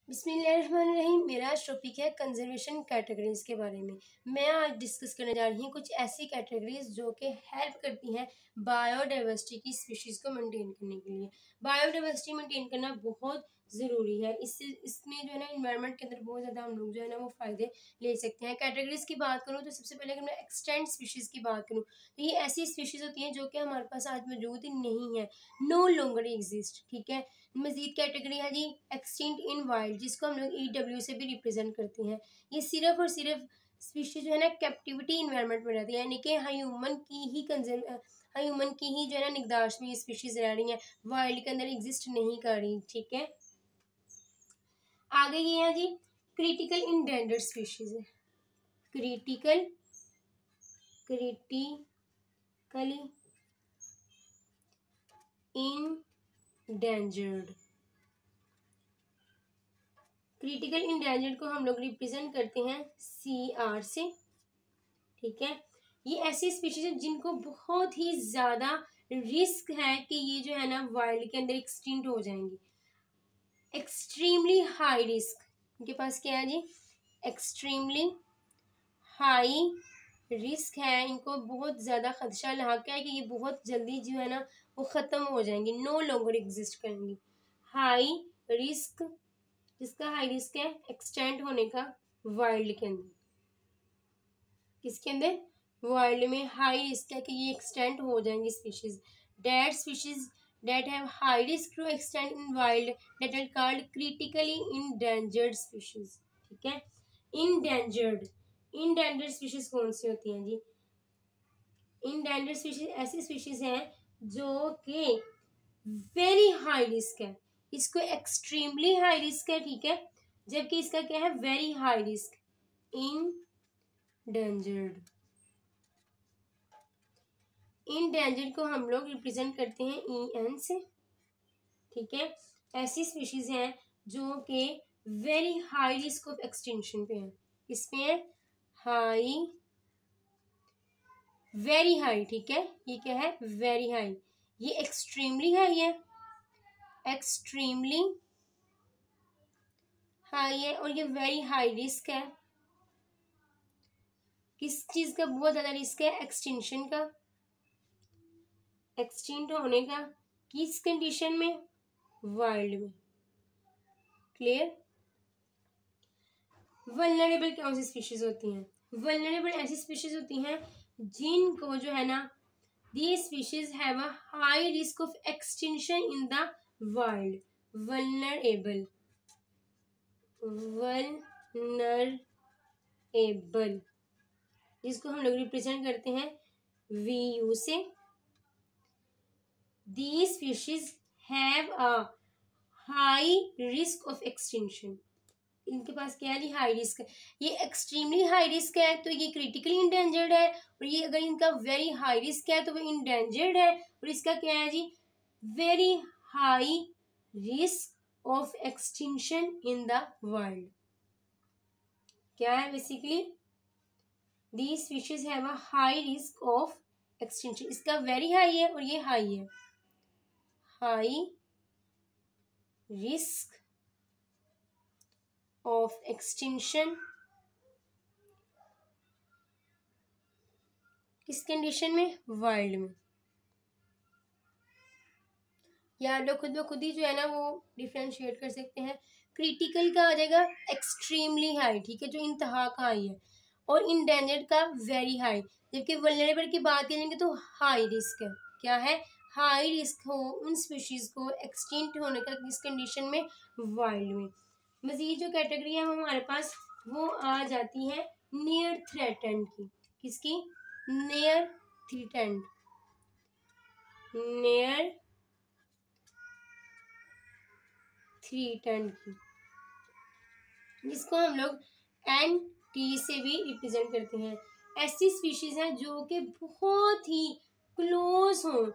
बिस्मिल्लाहिर्रहमानिर्रहीम। मेरा आज टॉपिक है कंजर्वेशन कैटेगरीज के बारे में। मैं आज डिस्कस करने जा रही हूँ कुछ ऐसी कैटेगरीज जो कि हेल्प करती हैं बायोडाइवर्सिटी की स्पीशीज़ को मेंटेन करने के लिए। बायोडाइवर्सिटी मेंटेन करना बहुत ज़रूरी है। इसमें जो है ना इन्वायरमेंट के अंदर बहुत ज़्यादा हम लोग जो है ना वो फ़ायदे ले सकते हैं। कैटेगरीज की बात करूँ तो सबसे पहले अगर मैं एक्सटेंट स्पीशीज़ की बात करूँ तो ये ऐसी स्पीशीज़ होती हैं जो कि हमारे पास आज मौजूद नहीं है, नो लॉन्गर एग्जिस्ट। ठीक है। मजीद कैटेगरी है जी एक्सटिंक्ट इन वाइल्ड, जिसको हम लोग EW से भी रिप्रेजेंट करते हैं। ये सिर्फ और सिर्फ स्पीशीज जो है ना कैप्टिविटी इन्वायरमेंट में रहती है, यानी कि ह्यूमन की ही जो है ना निगहदाश्त में ये स्पीशीज रह रही हैं, वाइल्ड के अंदर एग्जिस्ट नहीं कर रही। ठीक है। आगे ये है जी क्रिटिकल इंडेंजर्ड स्पीशीज है। क्रिटिकली इंडेंजर्ड, क्रिटिकल इंडेंजर्ड को हम लोग रिप्रेजेंट करते हैं CR से। ठीक है। ये ऐसी स्पीशीज है जिनको बहुत ही ज़्यादा रिस्क है कि ये जो है ना वाइल्ड के अंदर एक्सटिंक्ट हो जाएंगी। एक्सट्रीमली हाई रिस्क, इनके पास क्या है जी एक्सट्रीमली हाई रिस्क है, इनको बहुत ज़्यादा खदशा लाक है कि ये बहुत जल्दी जो है ना वो ख़त्म हो जाएंगी, नो लॉन्गर एग्जिस्ट करेंगी। हाई रिस्क, जिसका हाई रिस्क है एक्सटेंड होने का वाइल्ड के अंदर। किसके अंदर? वाइल्ड में हाई रिस्क है कि ये एक्सटेंड हो जाएंगी species. Species that have high risk to extend in wild that are called critically endangered species। ठीक है। इंडेंजर्ड स्पीशीज कौन सी होती हैं जी? इंडेंजर्ड स्पीशीज ऐसी स्पीशीज हैं जो कि वेरी हाई रिस्क है, इसको एक्सट्रीमली हाई रिस्क है। ठीक है। जबकि इसका क्या है वेरी हाई रिस्क, इंडेंजर्ड को हम लोग रिप्रेजेंट करते हैं EN से। ठीक है। ऐसी स्पीशीज हैं जो कि very high risk of extinction पे है। इसमें है हाई, वेरी हाई। ठीक है। ये क्या है वेरी हाई, ये एक्सट्रीमली हाई है, एक्सट्रीमली हाई है, और ये वेरी हाई रिस्क है। किस चीज का बहुत ज्यादा रिस्क है? एक्सटिंक्शन का, एक्सटिंक्ट होने का। किस कंडीशन में? वाइल्ड में। क्लियर। वल्नरेबल कौन सी स्पीशीज होती हैं? वल्नरेबल ऐसी स्पीशीज होती हैं जिनको जो है ना these species have a high risk of extinction in the wild. Vulnerable, जिसको हम लोग रिप्रेजेंट करते हैं VU से। These species have a high risk of extinction, इनके पास क्या है हाई रिस्क है। ये एक्सट्रीमली हाई रिस्क है तो ये क्रिटिकली इंडेंजर्ड है, और ये अगर इनका वेरी हाई रिस्क है तो वो इंडेंजर्ड है। और इसका क्या है जी very high risk of extinction in the world. क्या है basically these species have a high risk of extinction. इसका वेरी हाई है और ये हाई है, हाई रिस्क ऑफ एक्सटिंक्शन। किस कंडीशन में? वाइल्ड में। या लोग खुद ब खुद ही जो है ना वो डिफ्रेंशिएट कर सकते हैं। क्रिटिकल का आ जाएगा एक्सट्रीमली हाई, ठीक है, जो इंतहा का हाई है, और इंडेंजर्ड का वेरी हाई। जबकि वल्नरेबल की बात करेंगे तो हाई रिस्क है। क्या है? हाई रिस्क हो उन स्पीशीज को एक्सटिंक्ट होने का किस कंडीशन में? वाइल्ड में। मजीद जो कैटेगरी है हमारे पास वो आ जाती है नियर थ्रेटेंड की। किसकी? नियर थ्रेटेंड, नियर थ्रेटेंड की, जिसको हम लोग NT से भी रिप्रेजेंट करते हैं। ऐसी स्पीशीज हैं जो कि बहुत ही क्लोज हों,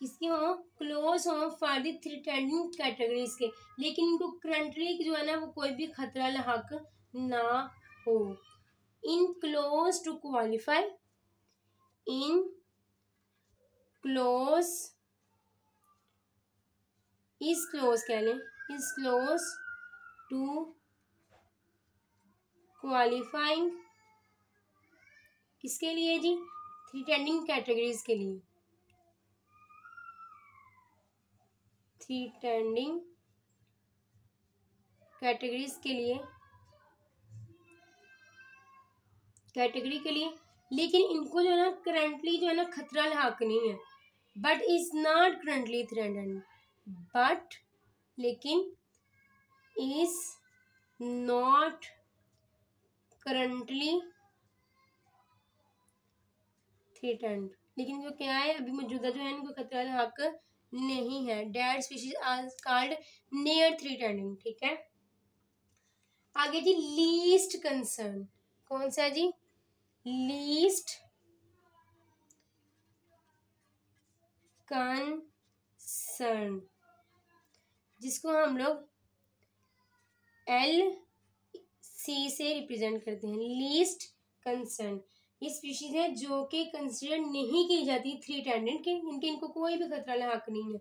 किसके हों? क्लोज हों फॉर द थ्रेटेंडिंग कैटेगरीज के, लेकिन इनको करंटली जो है ना वो कोई भी खतरा लाक ना हो। In close to qualify, in close, is close कह लें, इज क्लोज टू क्वालिफाइंग किसके लिए जी? थ्रेटेनिंग कैटेगरीज के लिए, थ्रेटेनिंग कैटेगरीज के लिए, कैटेगरी के लिए। लेकिन इनको जो है ना करंटली जो है ना खतरा लाक नहीं है, but is not currently threatened, but लेकिन इज नॉट करंटली थ्रेटेंड, लेकिन जो क्या है अभी मौजूदा जो है इनको खतरा लाक नहीं है। Dead species are called near threatening. ठीक है, आगे जी लीस्ट कंसर्न, कौन सा जी? लीस्ट कंसर्न, जिसको हम लोग LC से रिप्रेजेंट करते हैं। लीस्ट कंसर्न ये स्पीशीज है जो कि कंसिडर नहीं की जाती थ्रेटेंडेड के, इनको कोई भी खतरा लाक नहीं है।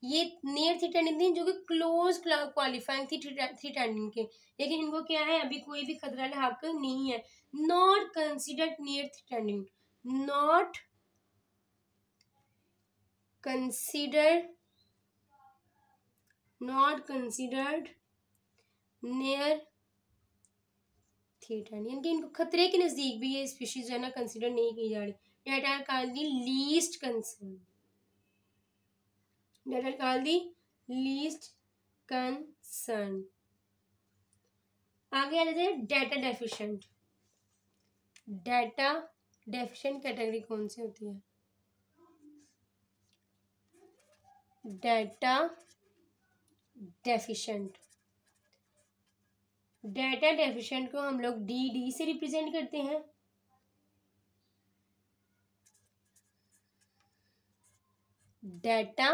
ये नियर थ्रेटेंडेड थी जो कि क्लोज क्वालिफाइंग थी थ्रेटेंडेड के, लेकिन इनको क्या है अभी कोई भी खतरा लाक नहीं है। Not considered near threatened, not considered, not considered near threatened, यानी कि इनको खतरे के नजदीक भी ये स्पीशीज जो है ना कंसिडर नहीं की जा रही। That are called the least concern, that are called the least concern. आगे आ जाते हैं data deficient. Data deficient category कौन सी होती है? डाटा डेफिशिएंट, डाटा डेफिशिएंट को हम लोग DD से रिप्रेजेंट करते हैं। डाटा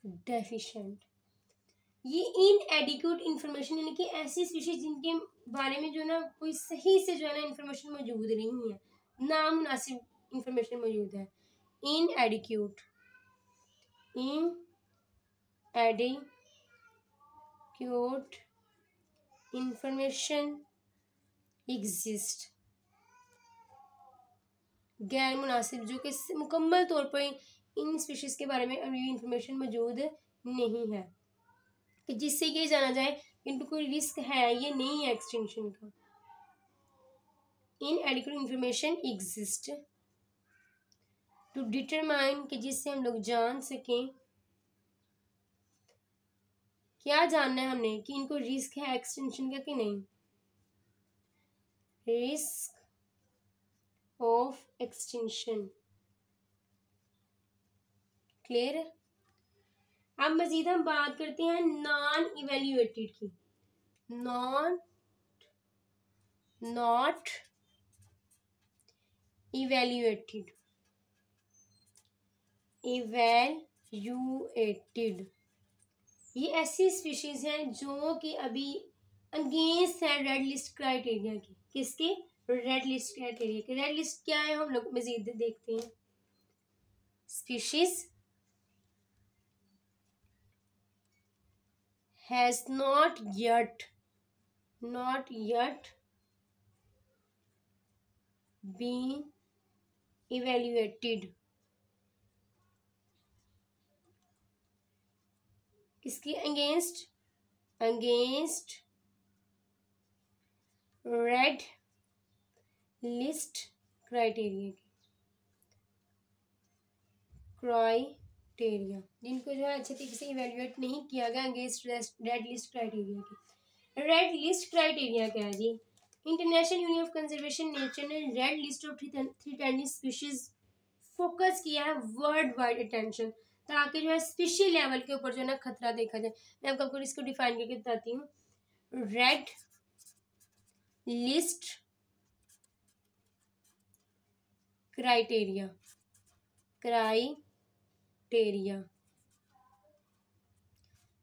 डेफिशिएंट ये इनएडिक्वेट इंफॉर्मेशन, यानी कि ऐसी स्पीशीज जिनके बारे में जो ना कोई सही से जो है ना इंफॉर्मेशन मौजूद नहीं है, नामुनासिब इंफॉर्मेशन मौजूद है। इनएडिक्वेट, इनएडिक्वेट इंफॉर्मेशन एग्जिस्ट, गैर मुनासिब जो कि मुकम्मल तौर पर इन स्पीशीज के बारे में अभी इंफॉर्मेशन मौजूद नहीं है कि जिससे ये जाना जाए इनको कोई रिस्क है ये नहीं है एक्सटिंक्शन का। Inadequate information exist to determine कि जिससे हम लोग जान सकें, क्या जानना है हमने कि इनको रिस्क है एक्सटिंक्शन का कि नहीं। रिस्क ऑफ एक्सटिंक्शन, क्लियर है। अब मजीद हम बात करते हैं नॉन इवेल्युएटेड की। नॉट इवेल्युएटेड, इवेल्युएटेड ये ऐसी स्पीशीज हैं जो कि अभी अगेंस्ट है रेड लिस्ट क्राइटेरिया की। किसके? रेड लिस्ट क्राइटेरिया की। रेड लिस्ट क्या है हम लोग मजीद देखते हैं। Species has not yet been evaluated, किसकी against? Against red list criteria की, क्राइटेरिया जिनको जो है अच्छे तरीके से इवेल्युएट नहीं किया गया अगेंस्ट रेड लिस्ट क्राइटेरिया की। रेड लिस्ट क्राइटेरिया क्या है जी? International union of conservation nature ने red list of threatened species focus किया है वर्ल्ड वाइड अटेंशन, ताकि जो है स्पीशी लेवल के ऊपर जो है ना खतरा देखा जाए। मैं आपको इसको डिफाइन करके बताती हूँ। Red list criteria,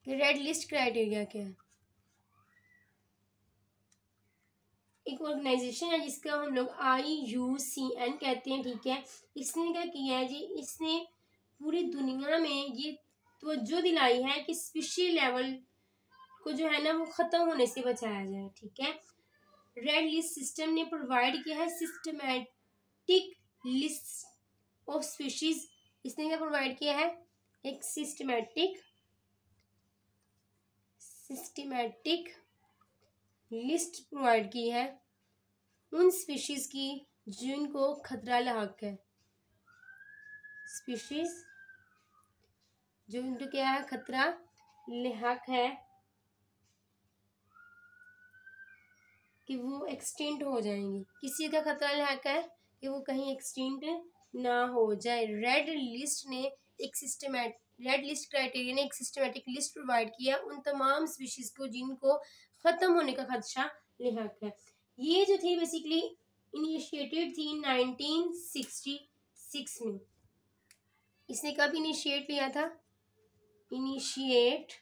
red list criteria क्या है? एक ऑर्गेनाइजेशन है जिसका हम लोग IUCN कहते हैं। ठीक है, इसने क्या किया है जी? इसने पूरी दुनिया में ये तवज्जो दिलाई है कि स्पीशी लेवल को जो है ना वो खत्म होने से बचाया जाए, ठीक है। रेड लिस्ट सिस्टम ने प्रोवाइड किया है सिस्टमैटिक लिस्ट ऑफ स्पीशीज। इसने क्या प्रोवाइड किया है, एक सिस्टमैटिक लिस्ट प्रोवाइड की है उन स्पीशीज की जिनको खतरा लाक है, स्पीशीज जो इनको क्या है, खतरा लाक है कि वो एक्सटिंक्ट हो जाएंगी। किसी का खतरा लाक है कि वो कहीं एक्सटिंक्ट ना हो जाए। रेड लिस्ट क्राइटेरिया ने एक सिस्टमैटिक लिस्ट प्रोवाइड किया उन तमाम स्पीशीज को जिनको खत्म होने का खदशा लाक है। ये जो थी बेसिकली इनिशिएटेड थी 1966 में। इसने कब इनिशिएट लिया था, इनिशिएट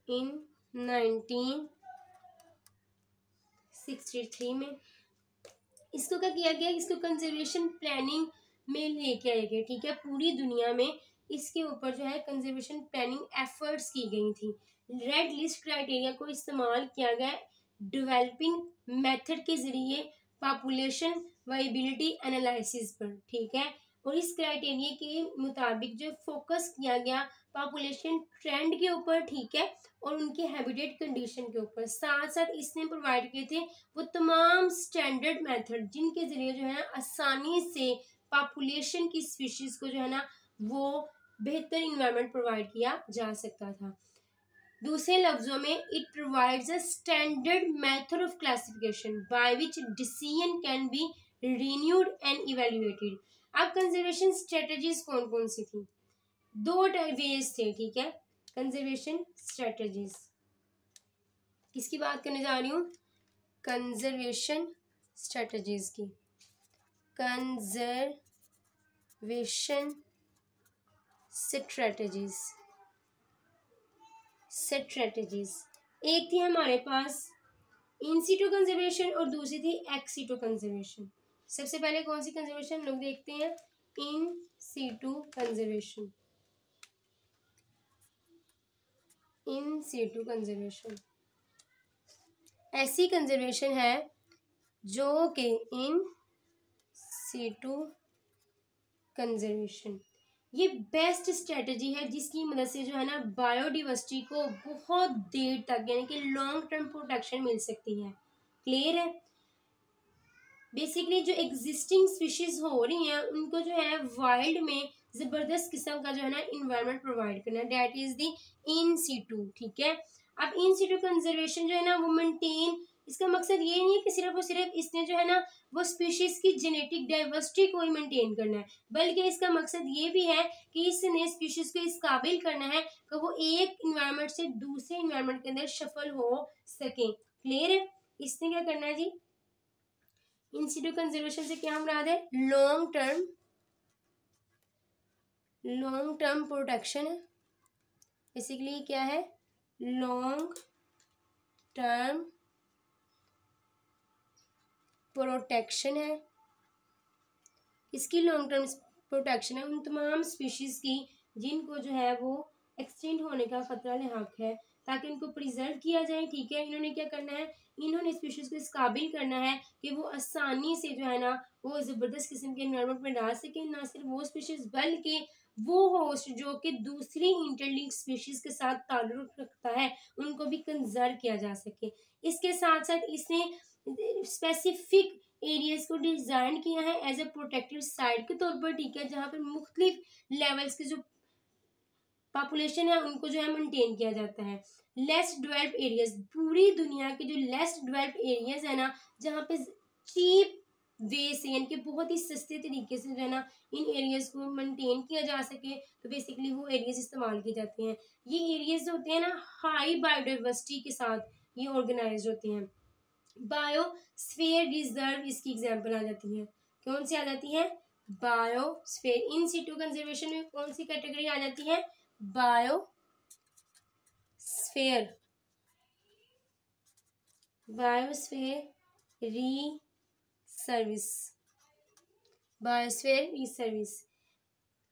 इन 1963 में। इसको क्या किया गया, इसको कंजर्वेशन प्लानिंग में लेके आए गए, ठीक है। पूरी दुनिया में इसके ऊपर जो है कंजर्वेशन प्लानिंग एफर्ट्स की गई थी। रेड लिस्ट क्राइटेरिया को इस्तेमाल किया गया डेवलपिंग मेथड के जरिए पॉपुलेशन वाइबिलिटी एनालिसिस पर, ठीक है। और इस क्राइटेरिया के मुताबिक जो फोकस किया गया पॉपुलेशन ट्रेंड के ऊपर, ठीक है, और उनके हैबिटेट कंडीशन के ऊपर। साथ साथ इसने प्रोवाइड किए थे वो तमाम स्टैंडर्ड मेथड जिनके जरिए जो है आसानी से पॉपुलेशन की स्पीशीज को जो है ना वो बेहतर इन्वायरमेंट प्रोवाइड किया जा सकता था। दूसरे लफ्जों में it provides a standard method of classification by which decision can be renewed and evaluated. अब कंजर्वेशन स्ट्रेटजीज कौन कौन सी थी, दो वेज थे, ठीक है। कंजर्वेशन स्ट्रेटजीज किसकी बात करने जा रही हूँ, कंजर्वेशन स्ट्रेटजीज की। कंजर्वेशन स्ट्रेटजीज एक थी हमारे पास इन सीटू कंजर्वेशन और दूसरी थी एक्स सीटू कंजर्वेशन। सबसे पहले कौन सी कंजर्वेशन लोग देखते हैं, in situ conservation. In situ conservation ऐसी कंजर्वेशन है जो कि इन सीटू कंजर्वेशन ये बेस्ट स्ट्रेटजी है जिसकी मदद से जो है ना बायोडिवर्सिटी को बहुत देर तक यानी कि लॉन्ग टर्म प्रोटेक्शन मिल सकती है। क्लियर है। बेसिकली जो एग्जिस्टिंग स्पीशीज हो रही हैं उनको जो है वाइल्ड में जबरदस्त किस्म का जो है ना इन्वायरमेंट प्रोवाइड करना, that is the in situ, ठीक है। अब इन सीटू कंजर्वेशन जो है ना वो मेंटेन, इसका मकसद ये नहीं है कि सिर्फ और सिर्फ इसने जो है ना वो स्पीशीज की जेनेटिक डाइवर्सिटी को ही मेंटेन करना है, बल्कि इसका मकसद ये भी है कि इसने स्पीशीज को इस काबिल करना है कि वो एक इन्वायरमेंट से दूसरे इन्वायरमेंट के अंदर शफल हो सके। क्लियर है। इसने क्या करना है जी, इन सीटू कंजर्वेशन से क्या मुराद है, लॉन्ग टर्म प्रोटेक्शन है। बेसिकली क्या है, लॉन्ग टर्म प्रोटेक्शन है। इसकी लॉन्ग टर्म प्रोटेक्शन है उन तमाम स्पीशीज की जिनको जो है वो एक्सटिंक्ट होने का खतरा लाक है, ताकि उनको प्रिजर्व किया जाए, ठीक है। इन्होंने क्या करना है, इन्होंने स्पीशीज को इस काबिल करना है कि वो आसानी से जो है ना वो ज़बरदस्त किस्म के एनवायरनमेंट में डाल सके। ना सिर्फ वो स्पीशीज बल्कि वो होस्ट जो कि दूसरी इंटरलिंक स्पीशीज के साथ ताल्लुक रखता है उनको भी कंजर्व किया जा सके। इसके साथ साथ इसने स्पेसिफिक एरियाज को डिजाइन किया है एज ए प्रोटेक्टिव साइट के तौर पर, ठीक है, जहाँ पर मुख्तलिफ लेवल्स के जो पॉपुलेशन है उनको जो है मेंटेन किया जाता है। लेस डेवलप्ड एरियाज, पूरी दुनिया के जो लेस डेवलप्ड एरियाज है ना जहाँ पे चीप वे से यानी कि बहुत ही सस्ते तरीके से जो है ना इन एरियाज को मेंटेन किया जा सके, तो बेसिकली वो एरियाज इस्तेमाल किए जाते हैं। ये एरियाज होते हैं ना हाई बायोडाइवर्सिटी के साथ ये ऑर्गेनाइज होते हैं। बायोस्फीयर रिजर्व इसकी एग्जांपल आ जाती है। कौन सी आ जाती है, बायोस्फीयर। इन सीटू कंजर्वेशन में कौन सी कैटेगरी आ जाती है, बायोस्फीयर रिसर्विस।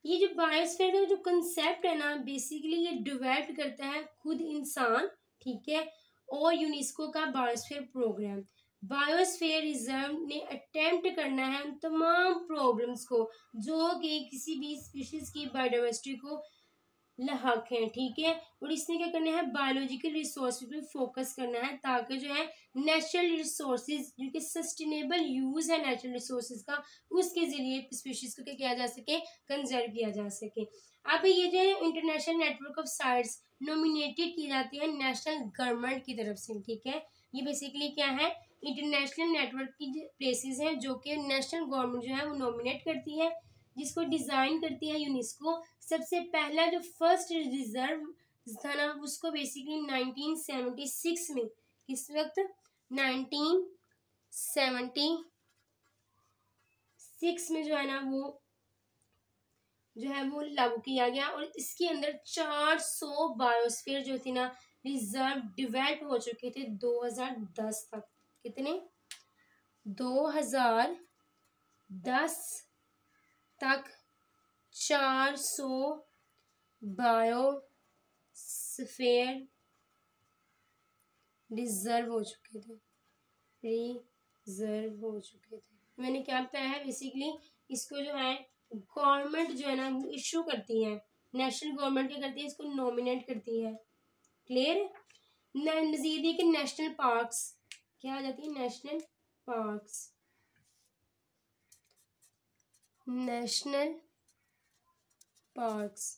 ये जो बायोस्फीयर का जो कंसेप्ट है ना, बेसिकली ये डिवेल्प करता है खुद इंसान, ठीक है, और यूनेस्को का बायोस्फीयर प्रोग्राम। बायोस्फीयर रिजर्व ने अटेम्प्ट करना है उन तमाम प्रॉब्लम्स को जो कि किसी भी स्पीशीज की बायोडाइवर्सिटी को लाक है, ठीक है। और इसने क्या करना है, बायोलॉजिकल रिसोर्स पे फोकस करना है ताकि जो है नेचुरल रिसोर्सेज, जो कि सस्टेनेबल यूज है नेचुरल रिसोर्सेज का, उसके जरिए स्पीशीज को क्या किया जा सके, कंजर्व किया जा सके। अब ये जो है international network of sites nominated की जाती है नेशनल गवर्नमेंट की तरफ से, ठीक है। ये बेसिकली क्या है, इंटरनेशनल नेटवर्क की प्लेसेस हैं जो कि नेशनल गवर्नमेंट जो है वो नॉमिनेट करती है, जिसको डिजाइन करती है यूनेस्को। सबसे पहला जो फर्स्ट रिजर्व था ना, उसको बेसिकली 1976 में, किस वक्त, 1976 में जो है ना वो लागू किया गया। और इसके अंदर 400 बायोस्फीयर जो थी ना रिजर्व डिवेल्प हो चुके थे 2010 तक। कितने, 2010 तक 400 बायोस्फीयर रिजर्व हो चुके थे, मैंने क्या बताया है, बेसिकली इसको जो है गवर्नमेंट जो है ना इशू करती है, नेशनल गवर्नमेंट क्या करती है, इसको नॉमिनेट करती है। क्लियर। मजीद है कि नेशनल पार्क्स क्या आ जाती है, नेशनल पार्क्स, नेशनल पार्क्स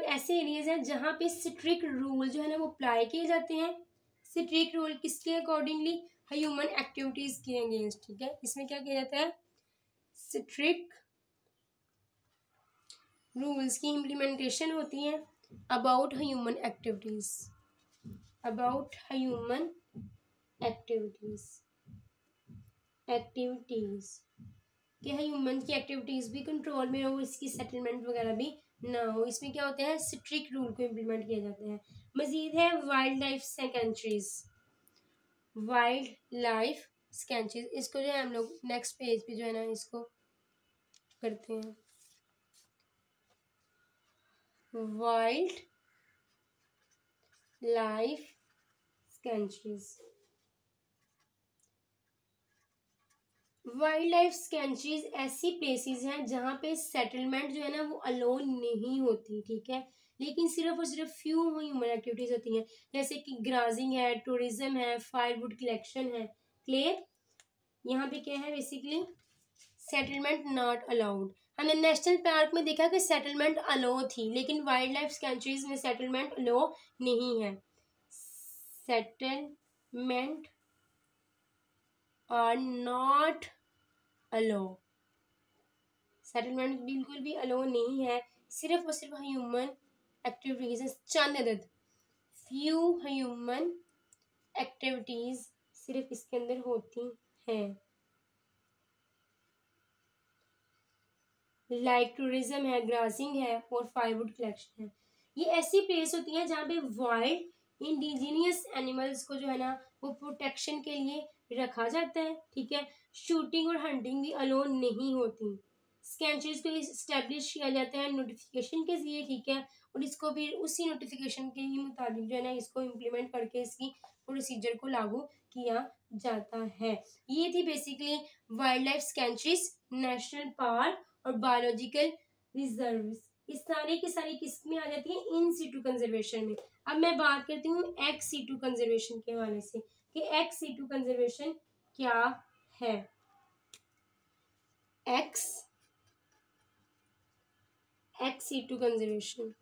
ऐसे एरियाज हैं जहाँ पे स्ट्रिक्ट रूल जो है ना वो अप्लाई किए जाते हैं। स्ट्रिक्ट रूल किसके अकॉर्डिंगली, ह्यूमन एक्टिविटीज के अगेंस्ट, ठीक है। इसमें क्या किया जाता है, स्ट्रिक्ट रूल्स की इम्प्लीमेंटेशन होती है अबाउट ह्यूमन एक्टिविटीज, कि ह्यूमन की एक्टिविटीज भी कंट्रोल में हो, इसकी सेटलमेंट वगैरह भी ना हो। इसमें क्या होते हैं, स्ट्रिक्ट रूल को इम्प्लीमेंट किए जाते हैं। मजीद है वाइल्ड लाइफ सेंचुरीज, इसको जो है हम लोग नेक्स्ट पेज पे जो है ना इसको करते हैं। वाइल्ड लाइफ सेंचुरीज ऐसी प्लेसेस हैं जहाँ पे सेटलमेंट जो है ना वो अलोन नहीं होती, ठीक है, लेकिन सिर्फ और सिर्फ फ्यू ह्यूमन एक्टिविटीज होती हैं, जैसे कि ग्राजिंग है, टूरिज्म है, फायरवुड कलेक्शन है। क्लियर। यहाँ पे क्या है, बेसिकली सेटलमेंट नॉट अलाउड। हमने नेशनल पार्क में देखा कि सेटलमेंट अलो थी, लेकिन वाइल्ड लाइफ सेंचुरीज में सेटलमेंट अलो नहीं है। Settlement are not allow, settlement बिल्कुल भी अलो नहीं है, सिर्फ और सिर्फ ह्यूमन एक्टिविटीज, चंद अदद फ्यू ह्यूमन एक्टिविटीज सिर्फ इसके अंदर होती हैं। लाइक टूरिज्म है, ग्रासिंग है और फायरवुड कलेक्शन है। ये ऐसी प्लेस होती है जहाँ पे वाइल्ड इंडिजीनियस एनिमल्स को जो है ना वो प्रोटेक्शन के लिए रखा जाता है, ठीक है। शूटिंग और हंटिंग भी अलोन नहीं होती। स्केंचेस को इस्टेब्लिश किया जाता है नोटिफिकेशन के जरिए, ठीक है, और इसको भी उसी नोटिफिकेशन के ही मुताबिक जो है ना इसको इम्प्लीमेंट करके इसकी प्रोसीजर को लागू किया जाता है। ये थी basically wild life sanctuaries, national park और बायोलॉजिकल रिजर्व्स। इस सारी की सारी किस में आ जाती है, इन सीटू कंजर्वेशन में। अब मैं बात करती हूँ एक्स सीटू कंजर्वेशन के हवाले से कि एक्स सीटू कंजर्वेशन क्या है। एक्स सीटू कंजर्वेशन,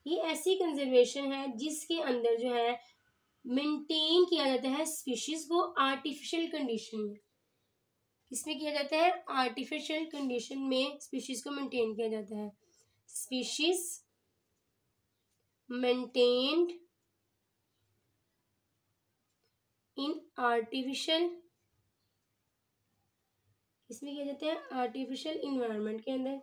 ये ऐसी कंजर्वेशन है जिसके अंदर जो है मेंटेन किया जाता है स्पीशीज को आर्टिफिशियल कंडीशन में। किसमें किया जाता है, आर्टिफिशियल कंडीशन में स्पीशीज को मेंटेन किया जाता है। स्पीशीज मेंटेन्ड इन आर्टिफिशियल, इसमें किया जाता है आर्टिफिशियल इन्वायरमेंट के अंदर।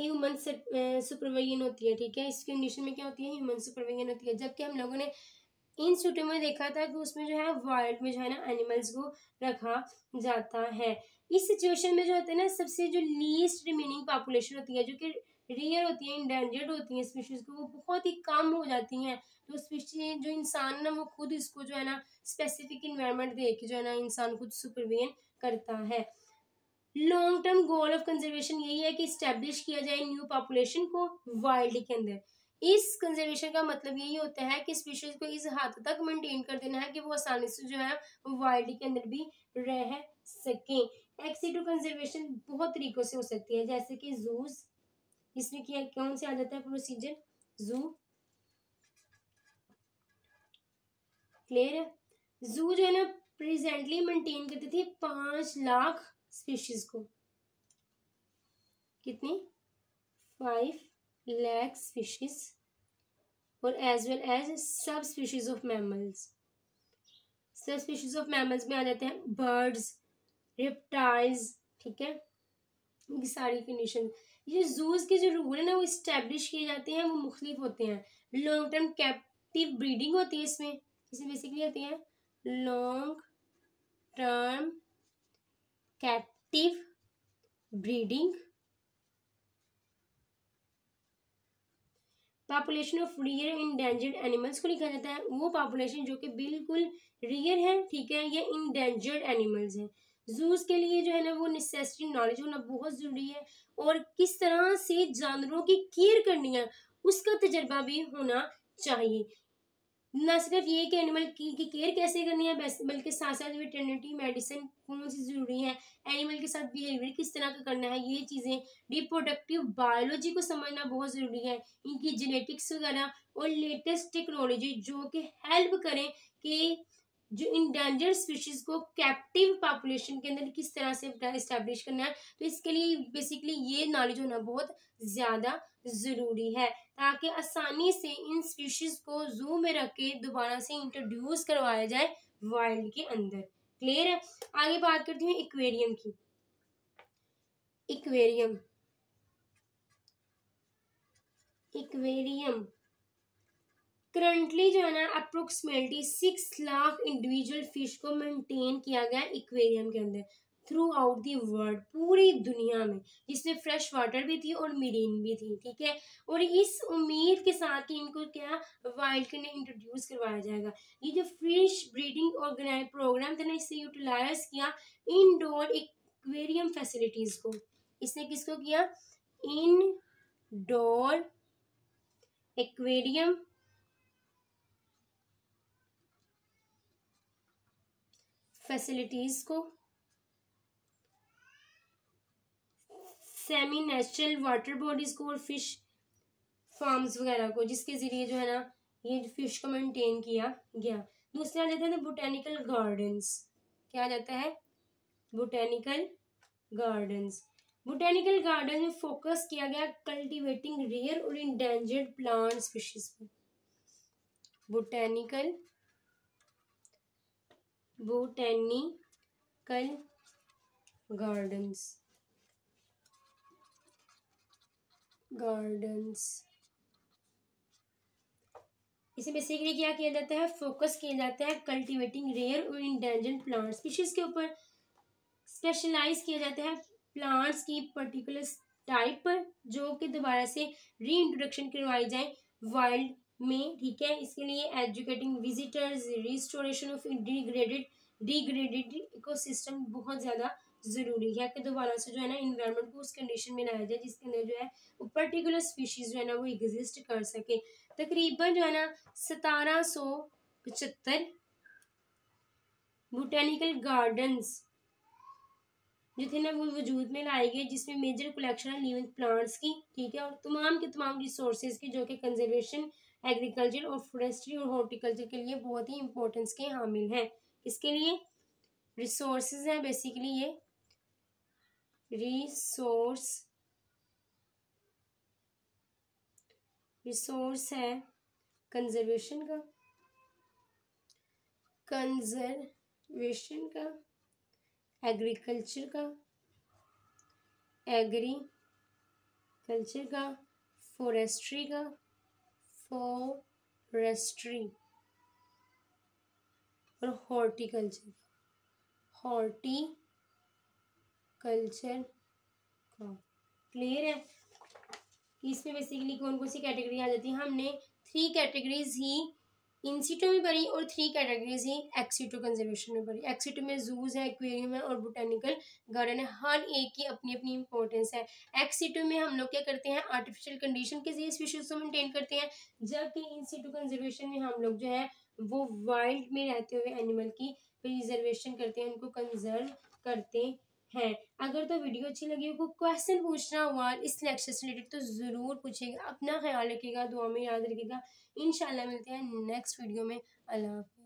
ह्यूमन सुपरविजन होती है, ठीक है। इस कंडीशन में क्या होती है, ह्यूमन सुपरविजन होती है। जबकि हम लोगों ने इन सूटों में देखा था कि उसमें जो है वाइल्ड में जो है ना एनिमल्स को रखा जाता है। इस सिचुएशन में जो होता है ना, सबसे जो लीस्ट रिमेनिंग पॉपुलेशन होती है, जो कि रेयर होती है, इंडेंजर्ड होती है स्पीशीज को, वो बहुत ही कम हो जाती हैं। तो स्पीशीज जो इंसान ना, वो खुद इसको जो है ना स्पेसिफिक इन्वायरमेंट दे के जो है ना इंसान खुद सुपरविजन करता है। Long term goal of conservation यही है कि स्टैब्लिश किया जाए न्यू पॉपुलेशन को वाइल्ड के अंदर। इस कंजर्वेशन का मतलब यही होता है कि स्पीशीज को इस हद तक मेंटेन कर देना है कि वो आसानी से जो है वाइल्ड के अंदर भी रह सकें। एक्सीटू कंजर्वेशन बहुत तरीकों से हो सकती है, जैसे कि जूस, इसमें क्या कौन से आ जाता है प्रोसीजर, जू, क्लियर है। जू जो है ना प्रेजेंटली मेंटेन करती थी 5 लाख स्पीशीज को, कितनी, 5 लाख स्पीशीज, और एज वेल एज सब स्पीशीज ऑफ मैमल्स। सब स्पीशीज ऑफ मैमल्स में आ जाते हैं बर्ड्स, रेप्टाइल्स, ठीक है, इनकी सारी कंडीशन। ये जूस के जो रूल है ना वो इस्टेब्लिश किए जाते हैं, वो मुख्तलिफ होते हैं। लॉन्ग टर्म कैप्टिव ब्रीडिंग होती है इसमें बेसिकली होती है long term captive breeding. Population of rear endangered animals को लिखा जाता है वो पॉपुलेशन जो कि बिल्कुल रियर है, ठीक है, ये इंडेंजर्ड एनिमल्स हैं। जूस के लिए जो है ना वो नेसेसरी नॉलेज होना बहुत जरूरी है, और किस तरह से जानवरों की केयर करनी है उसका तजर्बा भी होना चाहिए। न सिर्फ ये कि एनिमल की केयर कैसे करनी है, बल्कि साथ साथ वेटरनिटी मेडिसिन कौन सी जरूरी है, एनिमल के साथ बिहेवियर किस तरह का करना है, ये चीज़ें, रिप्रोडक्टिव बायोलॉजी को समझना बहुत ज़रूरी है, इनकी जेनेटिक्स वगैरह, और लेटेस्ट टेक्नोलॉजी जो कि हेल्प करें कि जो इंडेंजर्ड स्पीशीज को कैप्टिव पॉपुलेशन के अंदर किस तरह से इस्टेब्लिश करना है। तो इसके लिए बेसिकली ये नॉलेज होना बहुत ज़्यादा ज़रूरी है, ताकि आसानी से इन स्पीशीज को जू में रख के दोबारा से इंट्रोड्यूस करवाया जाए वाइल्ड के अंदर। क्लियर है। आगे बात करती हूँ एक्वेरियम की। एक्वेरियम करंटली जो है ना अप्रोक्सीमेटली 6 लाख इंडिविजुअल फिश को मेंटेन किया गया एक्वेरियम के अंदर थ्रू आउट दी वर्ल्ड, पूरी दुनिया में, जिसमें फ्रेश वाटर भी थी और मेरीन भी थी, ठीक है। और इस उम्मीद के साथ कि इनको क्या वाइल्ड के अंदर इंट्रोड्यूस करवाया जाएगा। ये जो फिश ब्रीडिंग प्रोग्राम था ना, इससे यूटिलाइज किया इनडोर एक्वेरियम फैसिलिटीज को। इसने किसको किया, इनडोर एक्वेरियम फैसिलिटीज को, सेमी नेचुरल वाटर बॉडीज को, और फिश फार्म्स वगैरह को, जिसके जरिए जो है ना ये फिश को मेंटेन किया गया। दूसरा आ जाता है बोटेनिकल गार्डन्स। क्या आ जाता है, बोटेनिकल गार्डन्स। बोटेनिकल गार्डन में फोकस किया गया कल्टीवेटिंग रेयर और इंडेंजर्ड प्लांट स्पीशीज पर। बोटेनिकल गार्डन्स इसे बेसिकली क्या किया जाता है, फोकस किया जाता है कल्टीवेटिंग रेयर और इंडेंजर्ड प्लांट स्पीशीज के ऊपर। स्पेशलाइज किया जाता है प्लांट्स की पर्टिकुलर टाइप पर, जो कि दोबारा से री इंट्रोडक्शन करवाई जाए वाइल्ड में, ठीक है। इसके लिए educating visitors, restoration of degraded ecosystem बहुत ज़्यादा ज़रूरी है कि दोबारा से जो है ना इन्वायरमेंट को उस कंडीशन में लाया जाए जिसके अंदर जो है वो पर्टिकुलर स्पीशीज जो है ना वो एग्जिस्ट कर सके। तकरीबन जो है ना 1775 बोटेनिकल गार्डन्स जो थे ना वो वजूद में लाए गए, जिसमें मेजर कलेक्शन है लिविंग प्लांट्स की, ठीक है, और तमाम के तमाम रिसोर्सेज की, जो कि कंजर्वेशन, एग्रीकल्चर और फॉरेस्ट्री और हॉर्टिकल्चर के लिए बहुत ही इंपॉर्टेंस के हामिल हैं। इसके लिए रिसोर्सेज है बेसिकली, ये रिसोर्स है कंजर्वेशन का, एग्रीकल्चर का, कल्चर का, फॉरेस्ट्री का, फॉरेस्ट्री और हॉर्टिकल्चर, हॉर्टिकल्चर का। क्लियर है? इसमें बेसिकली कौन कौन सी कैटेगरी आ जाती है? हमने 3 कैटेगरीज ही इन सीटो में पढ़ी और 3 कैटेगरीज ही एक्सीटो कंजर्वेशन में पढ़ी। एक्सीटो में जूज है, एक्वेरियम है और बोटेनिकल गार्डन है। हर एक की अपनी अपनी इंपॉर्टेंस है। एक्सीटो में हम लोग क्या करते हैं? आर्टिफिशियल कंडीशन के जरिए स्पीशीज को मेंटेन करते हैं, जबकि इन सीटो कंजर्वेशन में हम लोग जो है वो वाइल्ड में रहते हुए एनिमल की प्रिजर्वेशन करते हैं, उनको कंजर्व करते हैं। अगर तो वीडियो अच्छी लगी हो, क्वेश्चन पूछना हुआ इस लेक्चर से रिलेटेड तो ज़रूर पूछेगा। अपना ख्याल रखिएगा, दुआ में याद रखिएगा। इंशाल्लाह मिलते हैं नेक्स्ट वीडियो में। अल्लाह हाफ़िज़।